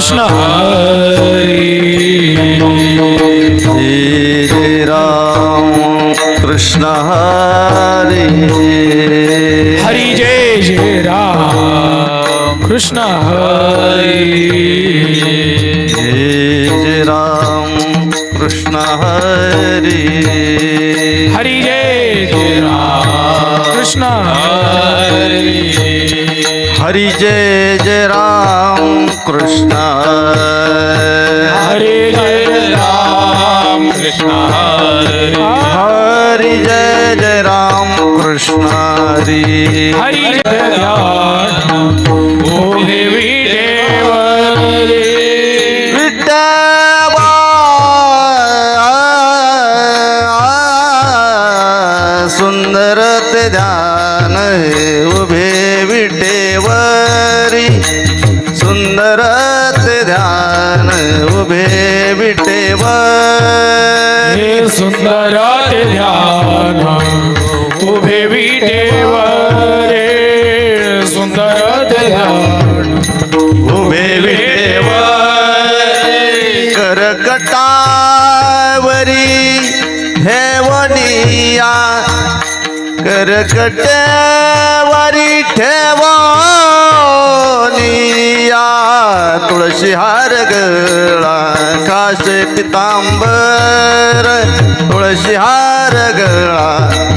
कृष्ण हरी जय राम कृष्ण हरी हरी जय जय राम कृष्ण हरी जय राम कृष्ण हरी हरी जय जय राम कृष्ण हरी हरी जय जय राम कृष्ण हरे जय राम कृष्ण हरे हरि जय जय राम कृष्ण हरी हरि जय ध्यान ओहे विदेवरे विठ्ठवा सुंदर ते ध्यान उभे विटेवरी सुंदर ते ध्यान उभे विटेवर हे सुंदर ते ध्यान उभे विटेवरे सुंदर ते ध्यान उभे विटेवर करकटावरी ठेवणिया करकटेवरी ठेवणिया तुळशी हार गळा काशे पितांबर तुळशी हार गळा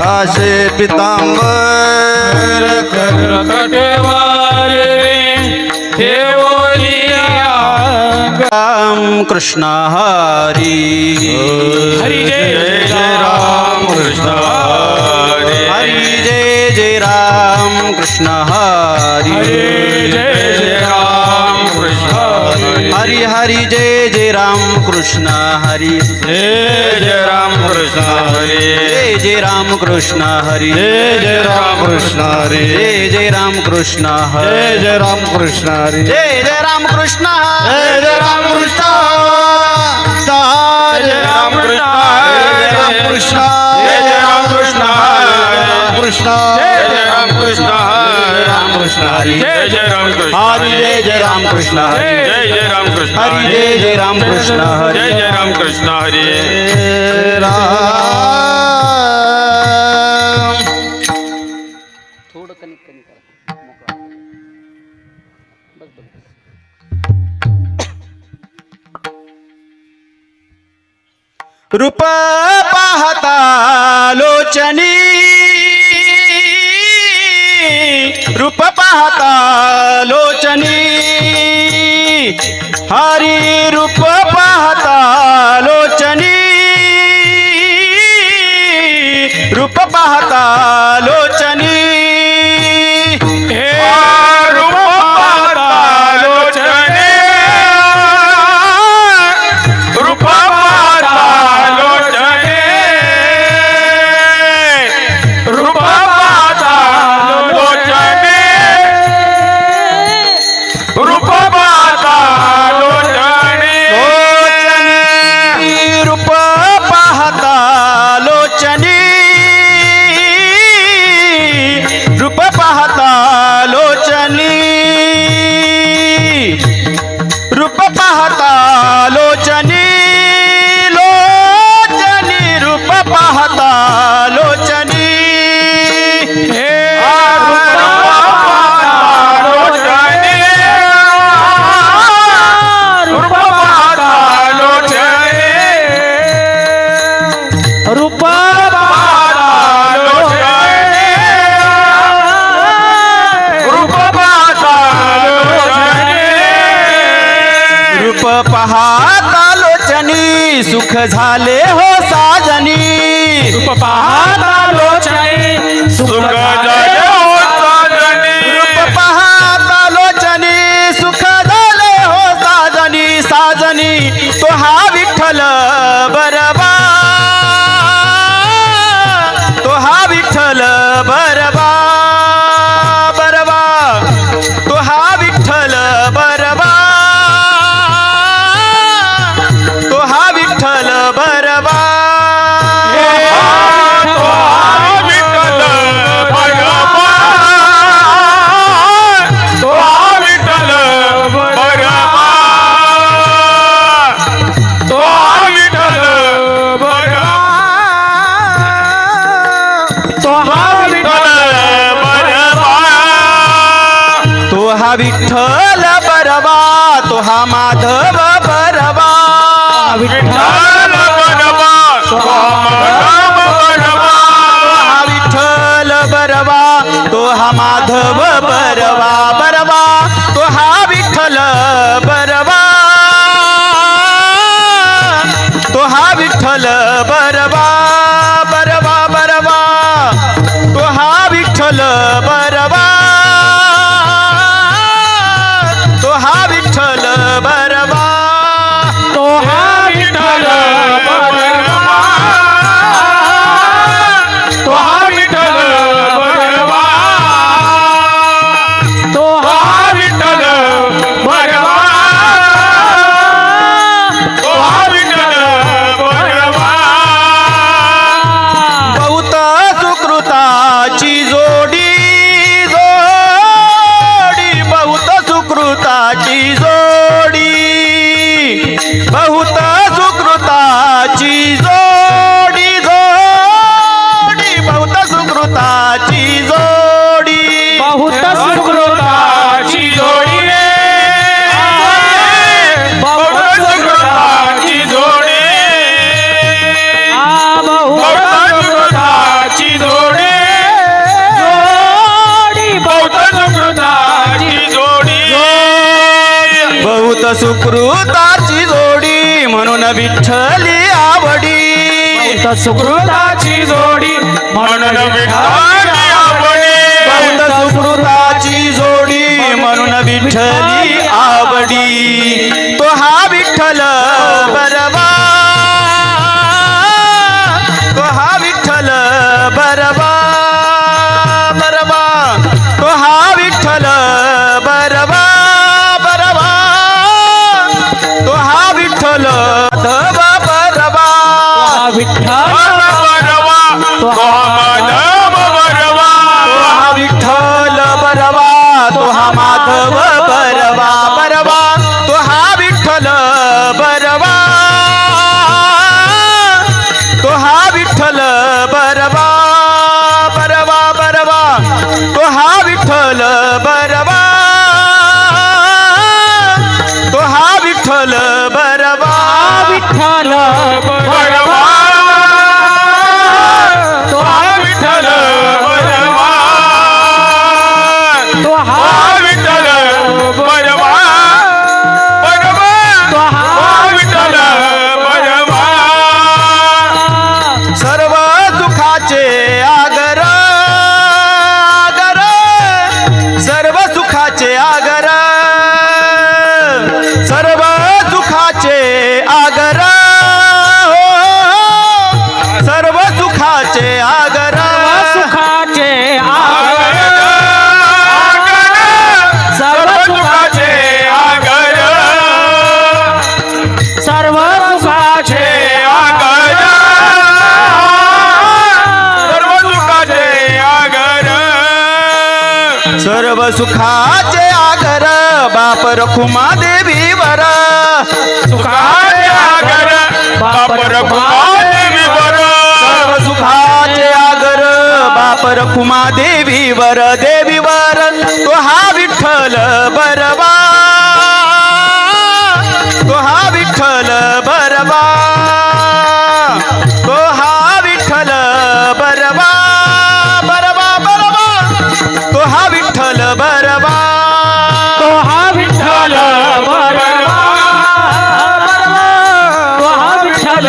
काशे पितांबर करकटेवारे ठेवोनिया राम कृष्ण हरी हरी जय जय राम कृष्ण हरे हरी जय जय राम कृष्ण हरी हरे जय जय राम कृष्ण हरे हरी हरी जय जय राम कृष्ण हरी जय जय राम कृष्ण हरे जय जय राम कृष्ण हरी जय जय राम कृष्ण हरे जय जय राम कृष्ण हरी जय जय राम कृष्ण हरे जय जय राम कृष्ण जय जय राम कृष्ण जय जय राम कृष्ण राम कृष्ण जय जय राम कृष्ण कृष्ण जय जय राम कृष्ण राम कृष्ण हरी जय जय राम कृष्ण हरी जय जय राम कृष्ण हरी जय जय राम कृष्ण हरी जय जय राम कृष्ण हरी जय जय राम कृष्ण हरे राम थोडं कनेक्ट करा मोकळा बस बस बस रूप पाहता लोचनी रूप पाहता लोचनी हरी रूप पाहता लोचनी रूप पाहता लोचनी हे रूप पाहता लोचने रूप पाहता लोचने रूप पाहता लोचने रूप पाहता लोचने रूप पाहता लोचनी रूप पाहता लोचनी रूप पाहता लोचनी लोचनी रूप पाहता लोचनी हे रूप पाहता लोचने रूप पाहता लोचने रूप पाहता लोचने रूप पाहता लोचने रूप पाहता लोचनी सुख झाले हो साजनी रूप पाहता लोचने सुख झाले हो साजनी रूप पाहता लोचनी सुख झाले हो साजनी साजनी तो हा विठ्ठल बरबा तो हा विठ्ठल बरबा बरबा तो हा विठ्ठल बरबा तो हा विठ्ठल बरबा विठ्ठल भगवान विठ्ठल बरवा तो हा माधव बरवा विठ्ठल बरवा तो माधव बरवा हा विठ्ठल बरवा तो हा माधव बरवा बरवा तो हा विठ्ठल बरवा तो हा विठ्ठल बरवा बरवा बरवा तो हा विठ्ठल बरवा तो हा विठ्ठल बरवा तो हा विठ्ठल बरवा तो हा विठ्ठल बरवा तो हा विठ्ठल बरवा तो हा विठ्ठल बरवा बहुत सुकृताची जोडी जोडी बहुत सुकृताची जोडी बहुत सुकृताची जोडी जोडी बहुत सुकृताची जोडी बहुत सुकृताची जोडी रे बहुत सुकृताची जोडी बहुत सुकृताची जोडी बहुत सुकृताची जोडी बहुत सुकृताची जोडी म्हणून विठ्ठली आवडी बहुत सुकृताची जोडी म्हणून विठ्ठली आवडी बहुत सुकृताची जोडी म्हणून विठ्ठली आवडी तो हा विठ्ठल बरवा तो हा विठ्ठल बरवा बरवा तो हा विठ्ठल बरवा बरवा तो हा विठ्ठल धव बरवा विठ्ठल बरवा तो माधव बरवा तो हा विठ्ठल बरवा तो हा माधव बरवा बरवा तो हा विठ्ठल बरवा तो हा विठ्ठल बरवा बरवा बरवा तो हा विठ्ठल बरवा तो हा विठ्ठल बरवा विठ्ठल बरवा तो हा विठ्ठल बरवा तो हा विठ्ठल बरवा बरवा तो हा विठ्ठल बरवा सर्व सुखाचे आगर आगर सर्व सुखाचे आगर सर्व सुखाचे आगर हो सर्व सुखाचे आगर सुखाचे आगर सर्व सुखाचे आगर सर्व सुखाचे आगर सर्व सुखाचे आगर सर्व सुखाचे आगर बाप रखुमा देवीवर सुखाचे आगर बाप रखुमादेवीवर सर्व सुखाचे आगर बाप रखुमा देवीवर देवीवर तो हा विठ्ठल बरवा तो हा विठ्ठल बरवा तो हा विठ्ठल बरवा बरवा बरवा तो हा विठ्ठल बरवा तो हा विठ्ठल बरवा तो हा विठ्ठल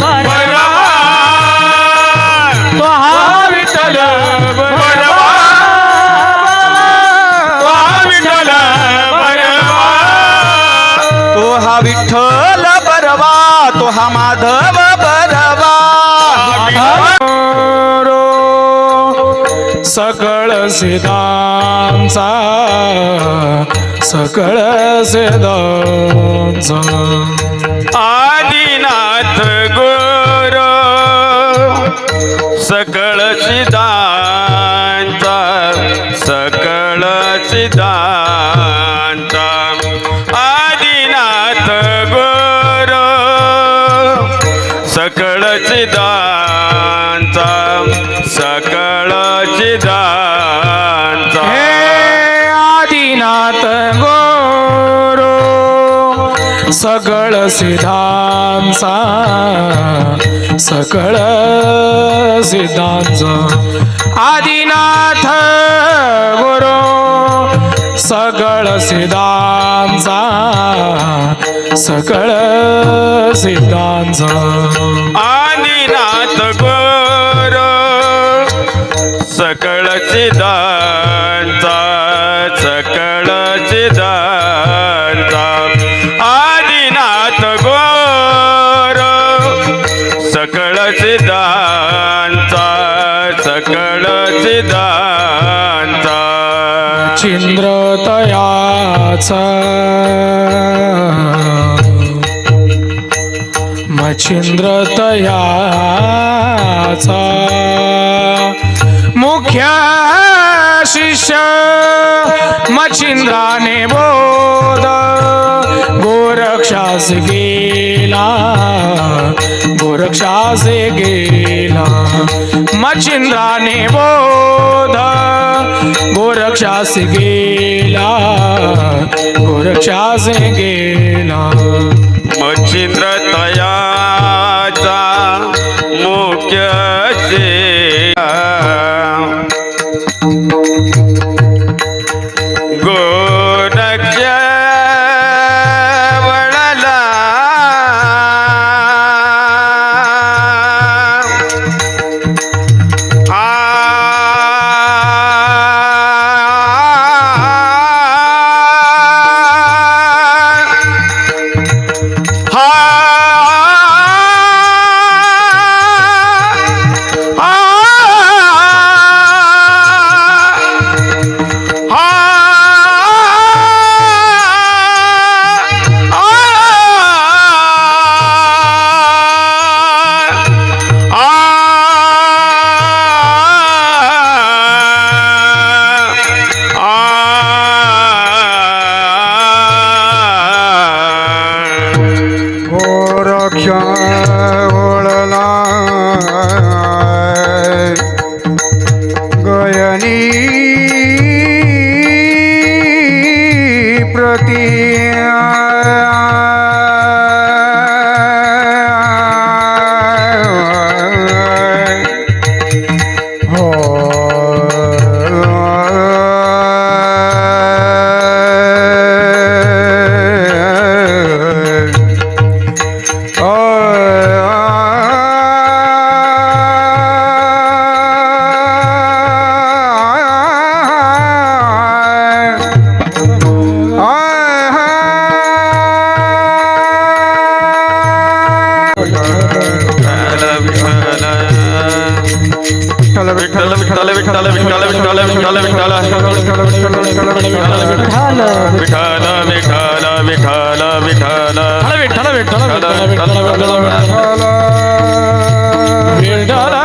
बरवा तो हा विठ्ठल बरवा तो हा विठ्ठल बरवा तो हा विठ्ठल बरवा तो हा माधव बरवा सकळ सिद्धांचा सकळ सिद्धांचा आदिनाथ गुरु सकळ सिद्धांत सकळ सिद्धांत आदिनाथ गुरु सकळ सिद्धांत सकळ सिद्धांत हे आदिनाथ गो सकळ सिद्धांचा सकळ सिद्धांचा आदिनाथ गुरु सकळ सिद्धांचा सकळ सिद्धांचा आदिनाथ गुरु सकळ सिद्धांचा सकळ सिद्धांचा आदिनाथ गुरु सकळ सिद्धांचा सकळ सिद्धांचा चिंद्र तयाचा मच्छिंद्र तयाचा मुख्य शिष्य मच्छिंद्राने बोध गोरक्षास गेला गोरक्षास गेला मच्छिंद्राने बोध गोरक्षास गेला गोरक्षास गेला मच्छिंद्र तयाचा मुख्य गोरक्ष वळला ओळला गयनी प्रति विठ्ठल विठ्ठल विठ्ठल विठ्ठल विठ्ठल विठ्ठल विठ्ठल विठ्ठल विठ्ठल विठ्ठल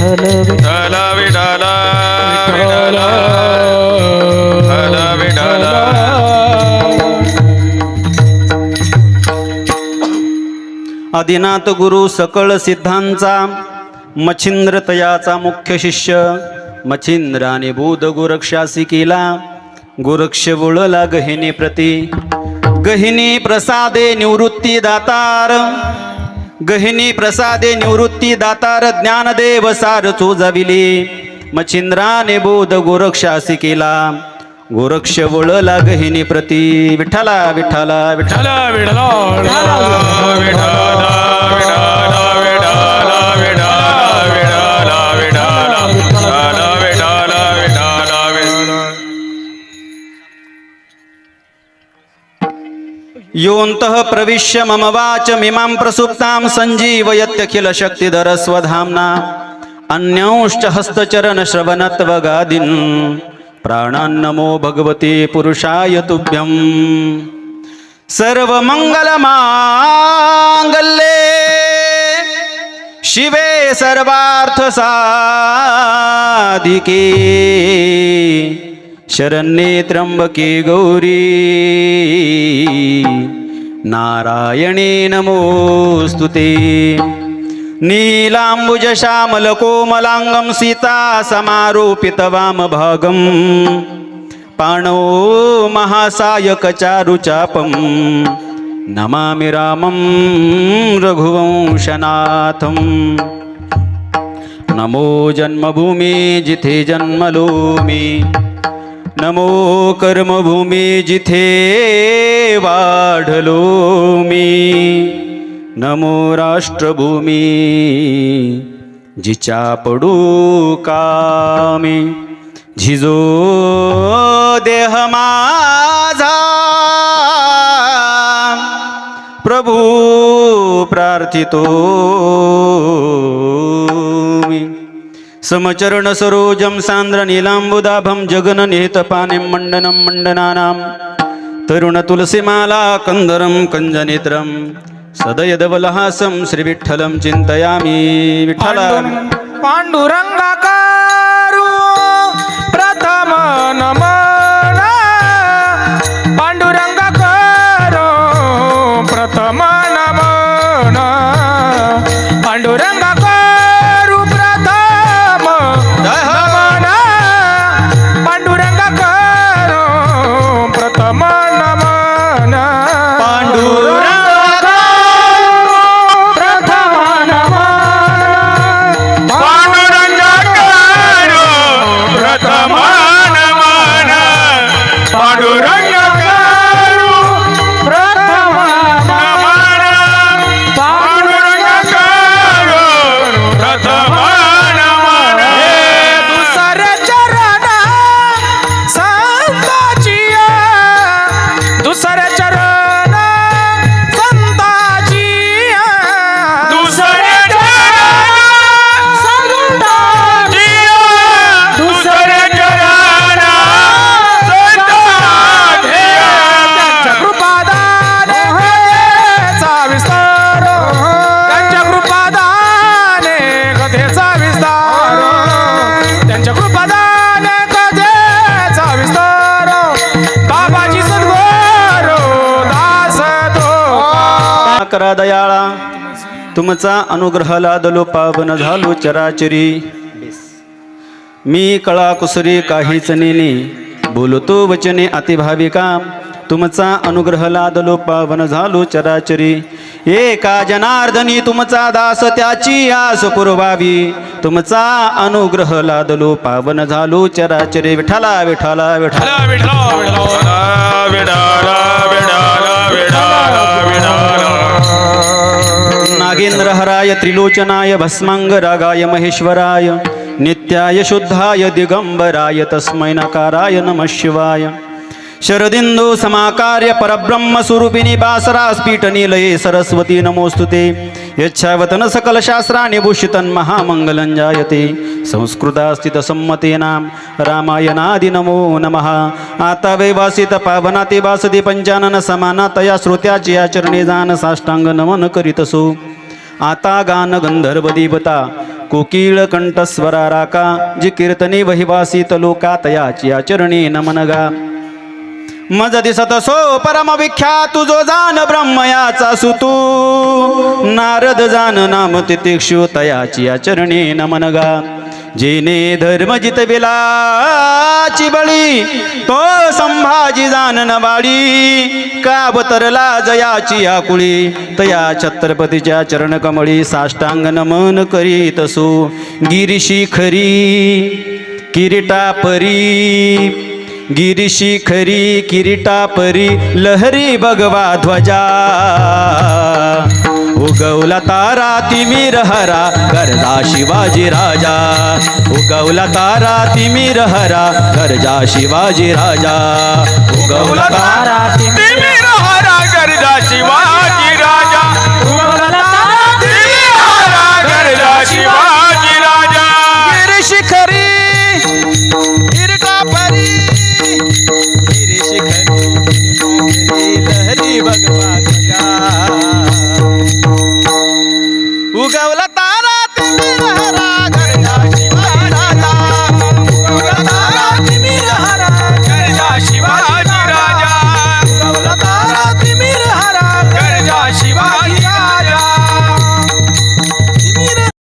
विठ्ठल विठ्ठल विठ्ठल विठ्ठल विठ्ठल आदिनाथ गुरु सकळ सिद्धांचा मच्छिंद्र तयाचा मुख्य शिष्य मच्छिंद्राने बोध गोरक्षासी केला गोरक्ष वळला गहिनी प्रती गहिनी प्रसादे निवृत्ती दातार गहिनी प्रसादे निवृत्ती दातार ज्ञानदेव सार चोजाविले मच्छिंद्राने बोध गोरक्षासी केला गोरक्ष वळला गहिनी प्रती विठ्ठला विठ्ठला विठ्ठला योऽन्तः प्रविश्य मम वाचमिमां प्रसुप्तां सञ्जीवयत्यखिल शक्तिधर स्वधाम्ना अन्यांश्च हस्तचरणश्रवणत्वगादीन् प्राणान्नमो भगवते पुरुषाय तुभ्यं सर्वमङ्गलमाङ्गल्ये शिवे सर्वार्थसाधिके शरण्ये त्र्यंबके गौरी नारायणे नमोस्तुते नीलाम्बुजश्यामलकोमलाङ्गं सीता समारोपितवामभागं पाणौ महासायकचारुचापं नमामि रामं रघुवंशनाथं नमो जन्मभूमी जिथे जन्मलो मी नमो कर्मभूमी जिथे वाढलो मी नमो राष्ट्रभूमी जिच्या पडू कामी झिजो देह माझा प्रभू प्रार्थितो मी समचरण सरोजं सान्द्र नीलाम्बुदाभं जगननिहितपानिं मण्डनं मण्डनानां तरुण तुलसीमाला कंदरं कंजनेत्रं सदयदवलहासं श्रीविठ्ठलं चिन्तयामि विठ्ठला पांडुरंगाकारू प्रथम नमन पांडुरंगाकारू प्रथम नमन पांडुरंगाकारू प्रथम नमन पांडुरंगाकारू प्रथम नमन करा दयाळा तुमचा अनुग्रह लादलो पावन झालो चराचरी मी कळा कुसरी काहीच नेने बोलतो वचने अतिभाविका तुमचा अनुग्रह लादलो पावन झालो चराचरी एका जनार्दनी तुमचा दास त्याची आस पुरवावी तुमचा अनुग्रह लादलो पावन झालो चराचरी विठ्ठला विठ्ठला विठ्ठला नागेंद्र हराय त्रिलोचनाय भस्मांगरागाय महेश्वराय नित्याय शुद्धाय दिगंबराय तस्मै नकाराय नमः शिवाय शरदिंदु समाकार्य परब्रह्म स्वरूपिणी बासरा स्फीट नीलये सरस्वती नमोस्तुते यच्छावतन सकल शास्त्राणि भूषितं महामंगलं जायते संस्कृतास्थित सम्मतेनां रामायणादि नमो नमः आता वैवासित पावनाते वासदे पंचानन समानातया श्रोत्याची आचरणे जान साष्टांग नमन करीतसो आता गान गंधर्व देवता कोकिळ कंठस्वरा राका जी कीर्तनी वहिवासी तलोका तयाची चरणी नमन गा मज दिसत सो परम विख्यात तुझो जान ब्रह्मयाचा सुतू नारद जान नाम तितिक्षु तयाची चरणी नमन गा जेने धर्म जितविलाची बळी तो संभाजी जानन बाळी काबतरला जयाची आकुळी तया छत्रपतीच्या चरण कमळी साष्टांग नमन करीत सो गिरीशिखरी किरीटा परी गिरीशिखरी किरीटा परी लहरी भगवा ध्वजा उगवला तारा तिमिर हरा गरजा शिवाजी राजा उगवला तारा तिमिर हरा गरजा शिवाजी राजा उगवला तारा तिमिर हरा गरजा शिवा